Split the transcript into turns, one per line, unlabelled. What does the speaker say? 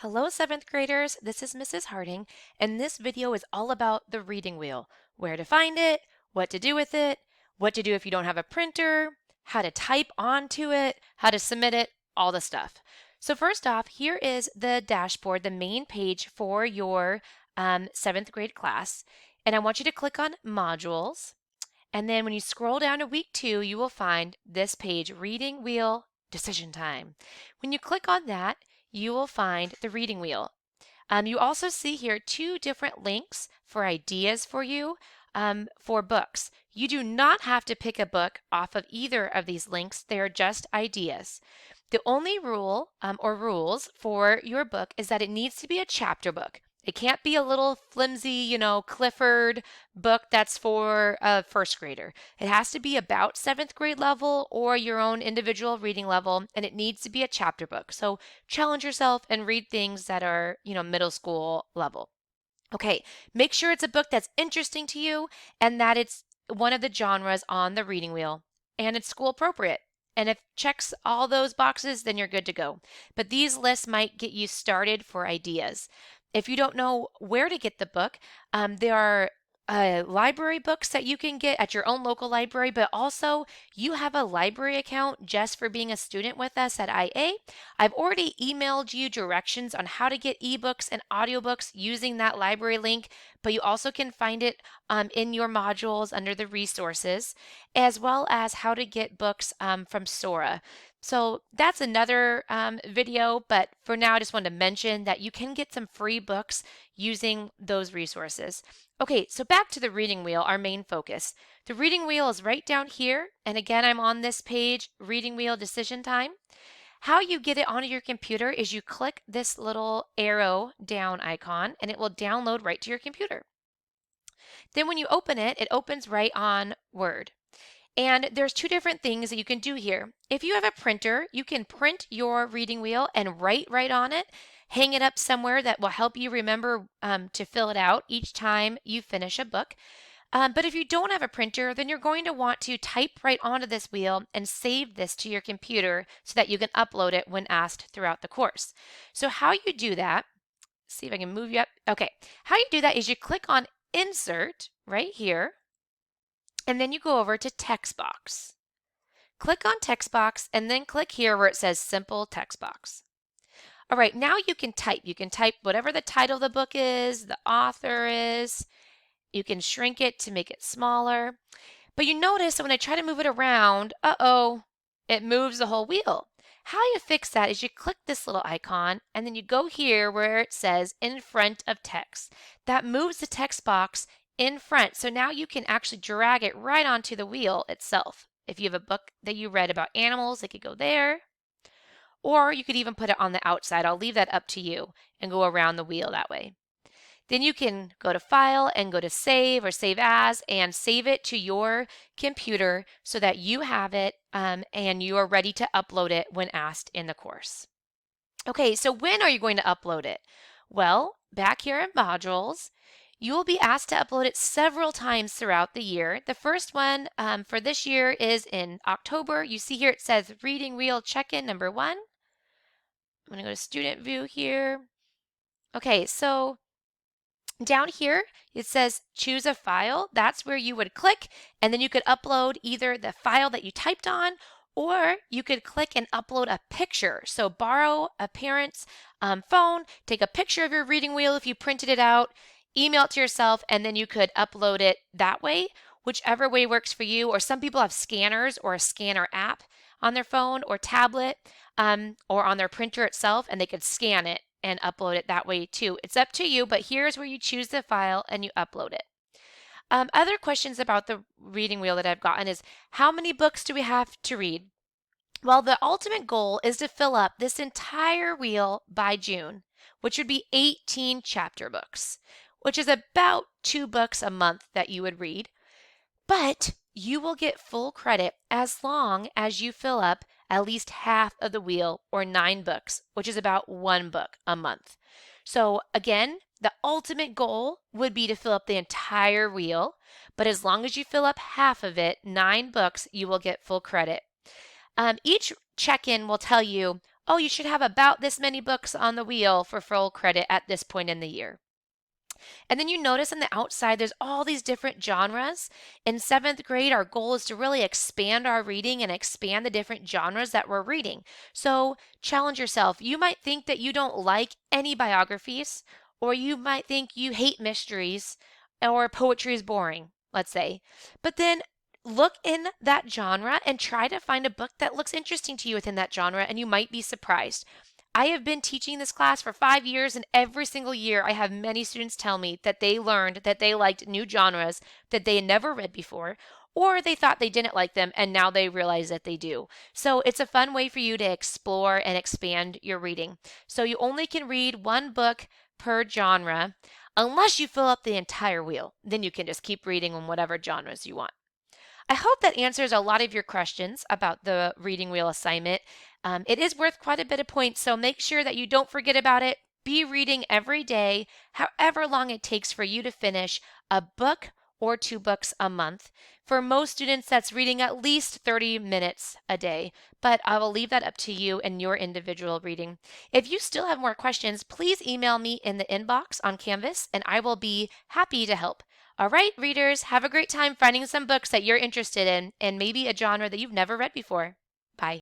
Hello, seventh graders. This is Mrs. Harding, and this video is all about the reading wheel, where to find it, what to do with it, what to do if you don't have a printer, how to type onto it, how to submit it, all the stuff. So first off, here is the dashboard, the main page for your seventh grade class. And I want you to click on modules. And then when you scroll down to week 2, you will find this page, Reading Wheel Decision Time. When you click on that, you will find the reading wheel. You also see here 2 different links for ideas for you for books. You do not have to pick a book off of either of these links. They are just ideas. The only rule or rules for your book is that it needs to be a chapter book. It can't be a little flimsy, Clifford book that's for a first grader. It has to be about seventh grade level or your own individual reading level, and it needs to be a chapter book. So challenge yourself and read things that are, middle school level. Okay, make sure it's a book that's interesting to you and that it's one of the genres on the reading wheel and it's school appropriate. And if it checks all those boxes, then you're good to go. But these lists might get you started for ideas. If you don't know where to get the book, there are library books that you can get at your own local library, but also you have a library account just for being a student with us at IA. I've already emailed you directions on how to get ebooks and audiobooks using that library link, but you also can find it in your modules under the resources, as well as how to get books from Sora. So that's another video, but for now, I just wanted to mention that you can get some free books using those resources. Okay, so back to the reading wheel, our main focus. The reading wheel is right down here, and again, I'm on this page, Reading Wheel Decision Time. How you get it onto your computer is you click this little arrow down icon, and it will download right to your computer. Then when you open it, it opens right on Word. And there's 2 different things that you can do here. If you have a printer, you can print your reading wheel and write right on it, hang it up somewhere that will help you remember to fill it out each time you finish a book. But if you don't have a printer, then you're going to want to type right onto this wheel and save this to your computer so that you can upload it when asked throughout the course. So how you do that, see if I can move you up. Okay, how you do that is you click on Insert right here, and then you go over to Text Box. Click on Text Box and then click here where it says Simple Text Box. All right, now you can type. You can type whatever the title of the book is, the author is. You can shrink it to make it smaller. But you notice that when I try to move it around, it moves the whole wheel. How you fix that is you click this little icon and then you go here where it says in front of text. That moves the text box in front. So now you can actually drag it right onto the wheel itself. If you have a book that you read about animals, it could go there. Or you could even put it on the outside. I'll leave that up to you and go around the wheel that way. Then you can go to File and go to Save or Save As and save it to your computer so that you have it and you are ready to upload it when asked in the course. Okay, so when are you going to upload it? Well, back here in Modules, you will be asked to upload it several times throughout the year. The first one for this year is in October. You see here it says Reading Wheel Check-in number 1. I'm going to go to Student View here. Okay, so down here, it says choose a file. That's where you would click, and then you could upload either the file that you typed on, or you could click and upload a picture. So borrow a parent's phone, take a picture of your reading wheel if you printed it out, email it to yourself, and then you could upload it that way, whichever way works for you. Or some people have scanners or a scanner app on their phone or tablet or on their printer itself, and they could scan it and upload it that way too. It's up to you, but here's where you choose the file and you upload it. Other questions about the reading wheel that I've gotten is how many books do we have to read? Well, the ultimate goal is to fill up this entire wheel by June, which would be 18 chapter books, which is about 2 books a month that you would read. But you will get full credit as long as you fill up at least half of the wheel or 9 books, which is about 1 book a month. So again, the ultimate goal would be to fill up the entire wheel, but as long as you fill up half of it, 9 books, you will get full credit. Each check-in will tell you, oh, you should have about this many books on the wheel for full credit at this point in the year. And then you notice on the outside, there's all these different genres. In seventh grade, our goal is to really expand our reading and expand the different genres that we're reading. So challenge yourself. You might think that you don't like any biographies, or you might think you hate mysteries, or poetry is boring, let's say. But then look in that genre and try to find a book that looks interesting to you within that genre, and you might be surprised. I have been teaching this class for 5 years, and every single year I have many students tell me that they learned that they liked new genres that they had never read before, or they thought they didn't like them and now they realize that they do. So it's a fun way for you to explore and expand your reading. So you only can read one book per genre unless you fill up the entire wheel. Then you can just keep reading on whatever genres you want. I hope that answers a lot of your questions about the reading wheel assignment. It is worth quite a bit of points, so make sure that you don't forget about it. Be reading every day, however long it takes for you to finish a book or 2 books a month. For most students, that's reading at least 30 minutes a day, but I will leave that up to you and your individual reading. If you still have more questions, please email me in the inbox on Canvas, and I will be happy to help. All right, readers, have a great time finding some books that you're interested in and maybe a genre that you've never read before. Bye.